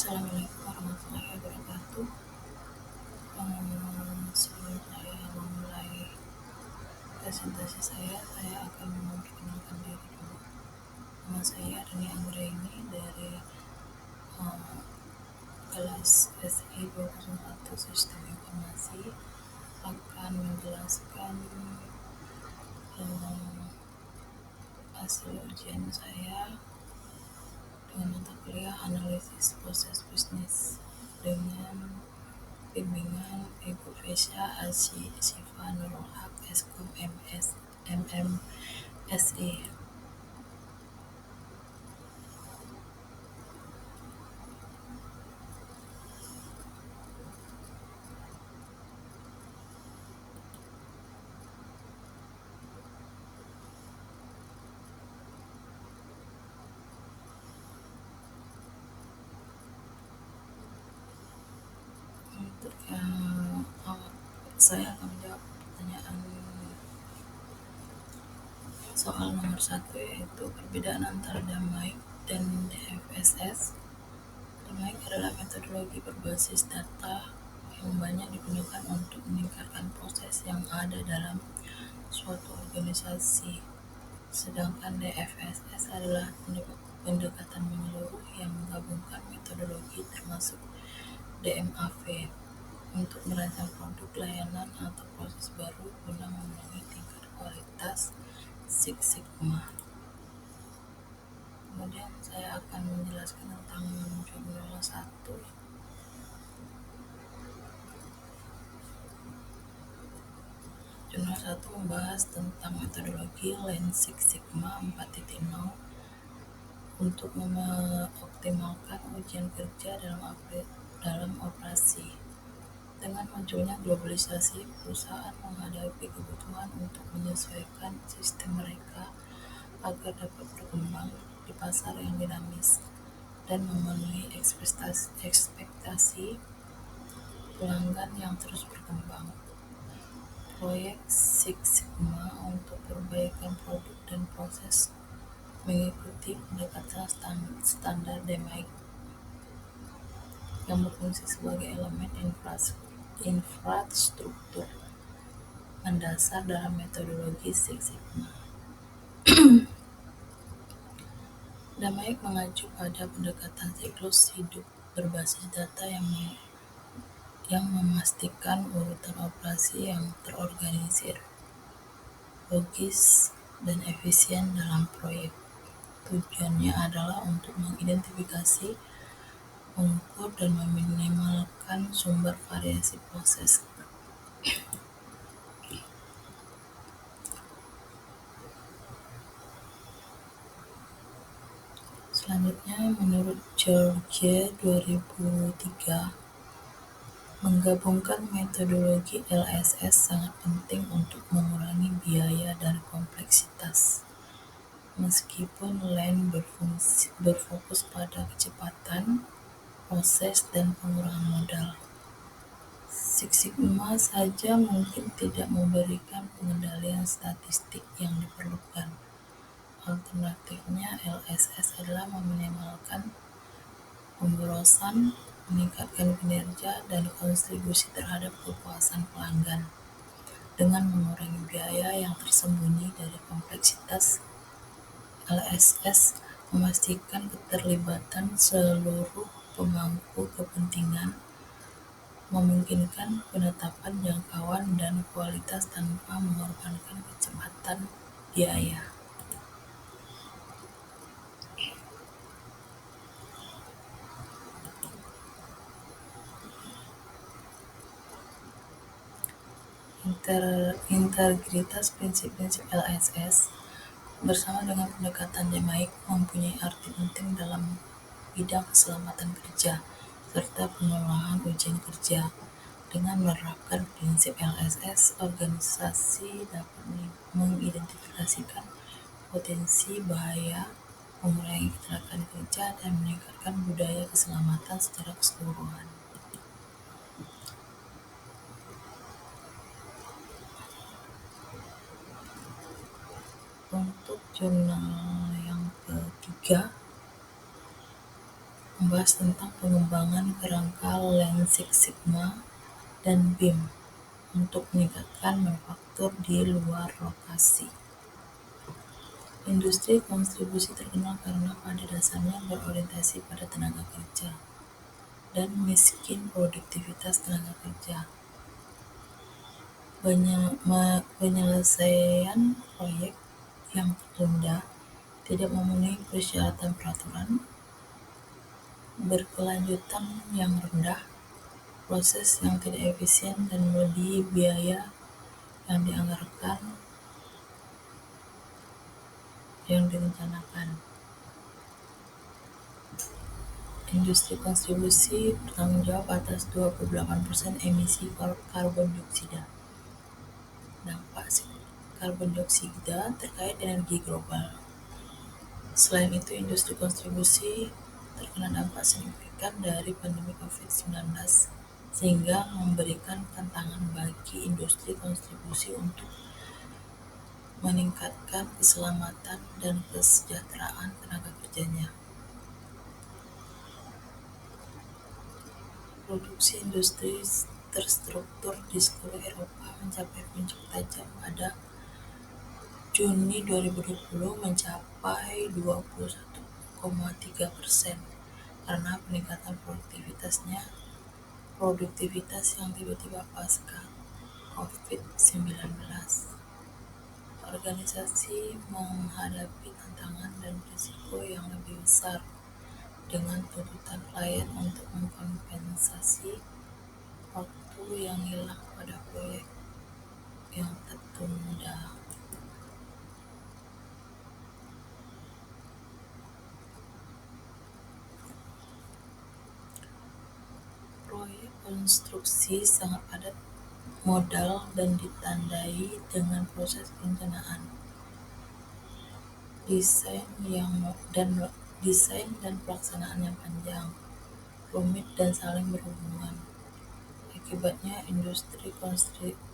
Assalamualaikum warahmatullahi wabarakatuh. Sebelum saya memulai presentasi saya akan memperkenalkan diri dulu. Nama saya Rani Anggraini dari kelas SI 201 Sistem Informasi, akan menjelaskan hasil ujian saya dengan mata kuliah analisis proses bisnis dengan bimbingan Ibu Fesya Sifa Nurul Haq Eskom MMSI. Untuk saya akan menjawab pertanyaan soal nomor 1, yaitu perbedaan antara Damaik dan DFSS. Damaik adalah metodologi berbasis data yang banyak digunakan untuk meningkatkan proses yang ada dalam suatu organisasi, sedangkan DFSS adalah pendekatan menyeluruh yang menggabungkan metodologi termasuk DMAV untuk merancang produk, layanan, atau proses baru guna memenuhi tingkat kualitas Six Sigma. Kemudian saya akan menjelaskan tentang jurnal 1. Jurnal 1 membahas tentang metodologi Lean Six Sigma 4.0 untuk mengoptimalkan ujian kerja dalam operasi. Dengan munculnya globalisasi, perusahaan menghadapi kebutuhan untuk menyesuaikan sistem mereka agar dapat berkembang di pasar yang dinamis dan memenuhi ekspektasi pelanggan yang terus berkembang. Proyek Six Sigma untuk perbaikan produk dan proses mengikuti pendekatan standar DMAIC yang berfungsi sebagai elemen infrastruktur mendasar dalam metodologi Six Sigma. DMAIC mengacu pada pendekatan siklus hidup berbasis data yang memastikan urutan operasi yang terorganisir, logis, dan efisien dalam proyek. Tujuannya adalah untuk mengidentifikasi, mengukur, dan meminimalkan sumber variasi proses. Selanjutnya, menurut George 2003, menggabungkan metodologi LSS sangat penting untuk mengurangi biaya dan kompleksitas. Meskipun Lean berfokus pada kecepatan, proses, dan pengurangan modal, Six Sigma saja mungkin tidak memberikan pengendalian statistik yang diperlukan. Alternatifnya, LSS adalah meminimalkan pemborosan, meningkatkan kinerja, dan kontribusi terhadap kepuasan pelanggan dengan mengurangi biaya yang tersembunyi dari kompleksitas. LSS memastikan keterlibatan seluruh pemangku kepentingan, memungkinkan penetapan jangkauan dan kualitas tanpa mengorbankan kecepatan biaya. Integritas prinsip-prinsip LSS bersama dengan pendekatan DMAIC mempunyai arti penting dalam bidang keselamatan kerja serta pengelolaan ujian kerja. Dengan menerapkan prinsip LSS, organisasi dapat mengidentifikasikan potensi bahaya, mengurangi kecelakaan kerja, dan meningkatkan budaya keselamatan secara keseluruhan. Untuk jurnal yang ketiga, membahas tentang pengembangan kerangka Lean Six Sigma dan BIM untuk meningkatkan manufaktur di luar lokasi. Industri kontribusi terkenal karena pada dasarnya berorientasi pada tenaga kerja dan miskin produktivitas tenaga kerja. Penyelesaian proyek yang tertunda, tidak memenuhi persyaratan peraturan, berkelanjutan yang rendah, proses yang tidak efisien dan melebihi biaya yang dianggarkan yang direncanakan. Industri kontribusi bertanggung jawab atas 28% emisi karbon dioksida. Dampak karbon dioksida terkait energi global. Selain itu, industri kontribusi terkena dampak signifikan dari pandemi COVID-19 sehingga memberikan tantangan bagi industri kontribusi untuk meningkatkan keselamatan dan kesejahteraan tenaga kerjanya. Produksi industri terstruktur di seluruh Eropa mencapai puncak tajam pada Juni 2020 mencapai 21,3% karena peningkatan produktivitas yang tiba-tiba pasca COVID-19. Organisasi menghadapi tantangan dan risiko yang lebih besar dengan tuntutan klien untuk mengkompensasi waktu yang hilang pada proyek yang tertunda. Proyek konstruksi sangat padat modal dan ditandai dengan proses perencanaan, desain dan pelaksanaan yang panjang, rumit dan saling berhubungan. Akibatnya, industri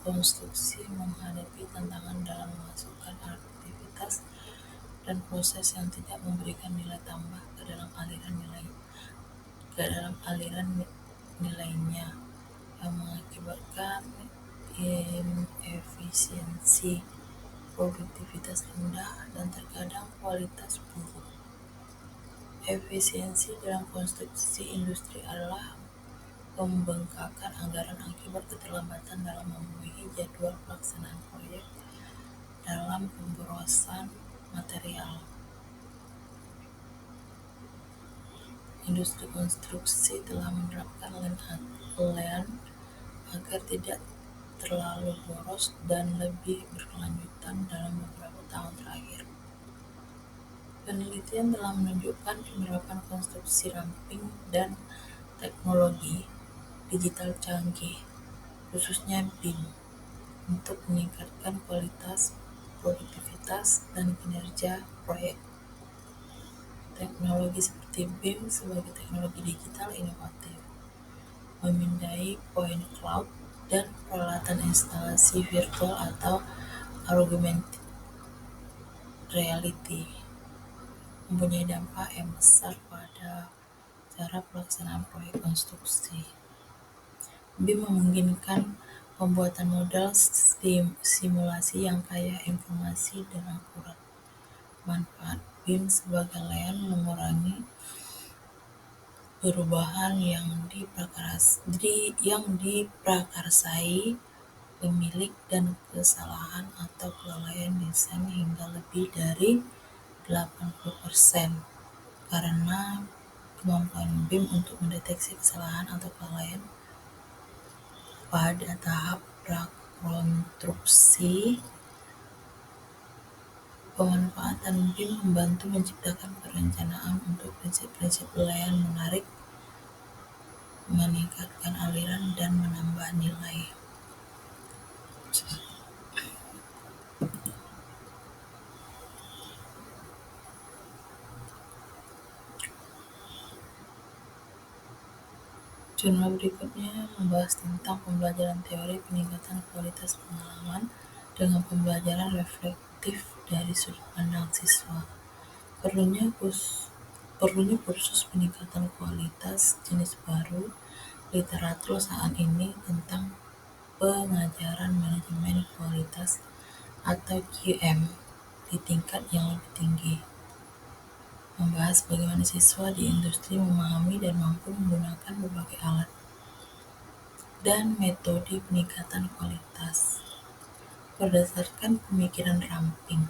konstruksi menghadapi tantangan dalam memasukkan aktivitas dan proses yang tidak memberikan nilai tambah ke dalam aliran nilainya, yang mengakibatkan inefisiensi, produktivitas rendah, dan terkadang kualitas buruk. Efisiensi dalam konstruksi industri adalah pembengkakan anggaran akibat keterlambatan dalam memenuhi jadwal pelaksanaan proyek dalam pemborosan material. Industri konstruksi telah menerapkan Lean agar tidak terlalu boros dan lebih berkelanjutan dalam beberapa tahun terakhir. Penelitian telah menunjukkan penerapan konstruksi ramping dan teknologi digital canggih, khususnya BIM, untuk meningkatkan kualitas, produktivitas, dan kinerja proyek. Teknologi seperti BIM sebagai teknologi digital inovatif, memindai point cloud, dan peralatan instalasi virtual atau augmented reality mempunyai dampak yang besar pada cara pelaksanaan proyek konstruksi. BIM memungkinkan pembuatan model simulasi yang kaya informasi dan akurat. Manfaat BIM sebagai Lean mengurangi perubahan yang diprakarsai pemilik dan kesalahan atau kelalaian desain hingga lebih dari 80% karena kemampuan BIM untuk mendeteksi kesalahan atau kelalaian pada tahap prakonstruksi. Pemanfaatan BIM membantu menciptakan perencanaan untuk prinsip-prinsip Lean menarik, meningkatkan aliran, dan menambah nilai. Jurnal berikutnya membahas tentang pembelajaran teori peningkatan kualitas pengalaman dengan pembelajaran reflektif dari sudut pandang siswa. Perlunya kursus peningkatan kualitas jenis baru literatur saat ini tentang pengajaran manajemen kualitas atau QM di tingkat yang lebih tinggi, membahas bagaimana siswa di industri memahami dan mampu menggunakan berbagai alat dan metode peningkatan kualitas berdasarkan pemikiran ramping.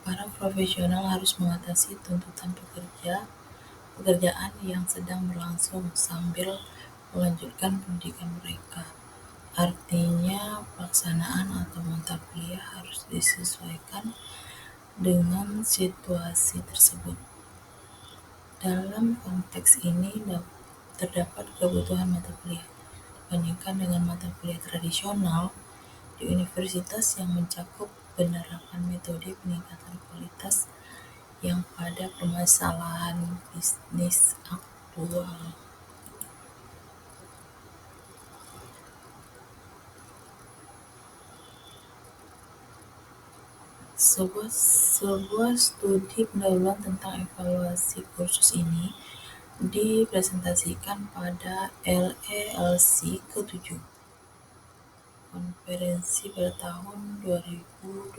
Para profesional harus mengatasi tuntutan pekerjaan yang sedang berlangsung sambil melanjutkan pendidikan mereka. Artinya, pelaksanaan atau mata kuliah harus disesuaikan dengan situasi tersebut. Dalam konteks ini, terdapat kebutuhan mata kuliah dibandingkan dengan mata kuliah tradisional di universitas yang mencakup penerapan metode peningkatan kualitas yang pada permasalahan bisnis aktual. Sebuah studi pendahuluan tentang evaluasi kursus ini dipresentasikan pada LELC ke-7 konferensi pada tahun 2021.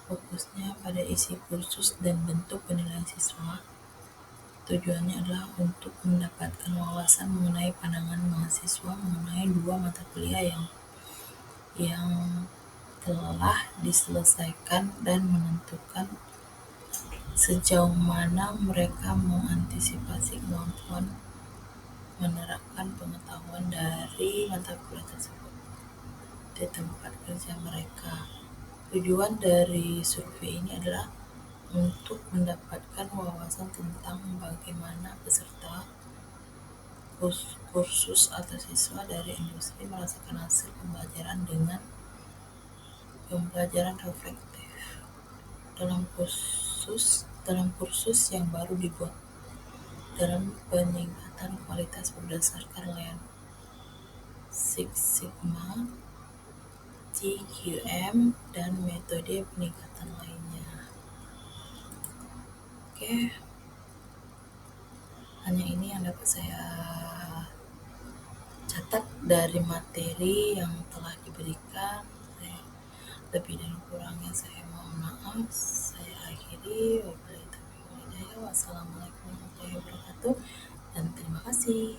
Fokusnya pada isi kursus dan bentuk penilaian siswa. Tujuannya adalah untuk mendapatkan wawasan mengenai pandangan mahasiswa mengenai dua mata kuliah yang telah diselesaikan dan menentukan sejauh mana mereka mengantisipasi kemampuan menerapkan pengetahuan dari mata kuliah tersebut di tempat kerja mereka. Tujuan dari survei ini adalah untuk mendapatkan wawasan tentang bagaimana peserta kursus atau siswa dari industri merasakan hasil pembelajaran reflektif dalam kursus yang baru dibuat dalam peningkatan kualitas berdasarkan Lean Six Sigma, TQM, dan metode peningkatan lainnya. Oke, hanya ini yang dapat saya catat dari materi yang telah diberikan. Lebih dan kurangnya saya mohon maaf. Saya akhiri. Wassalamualaikum warahmatullahi wabarakatuh dan terima kasih.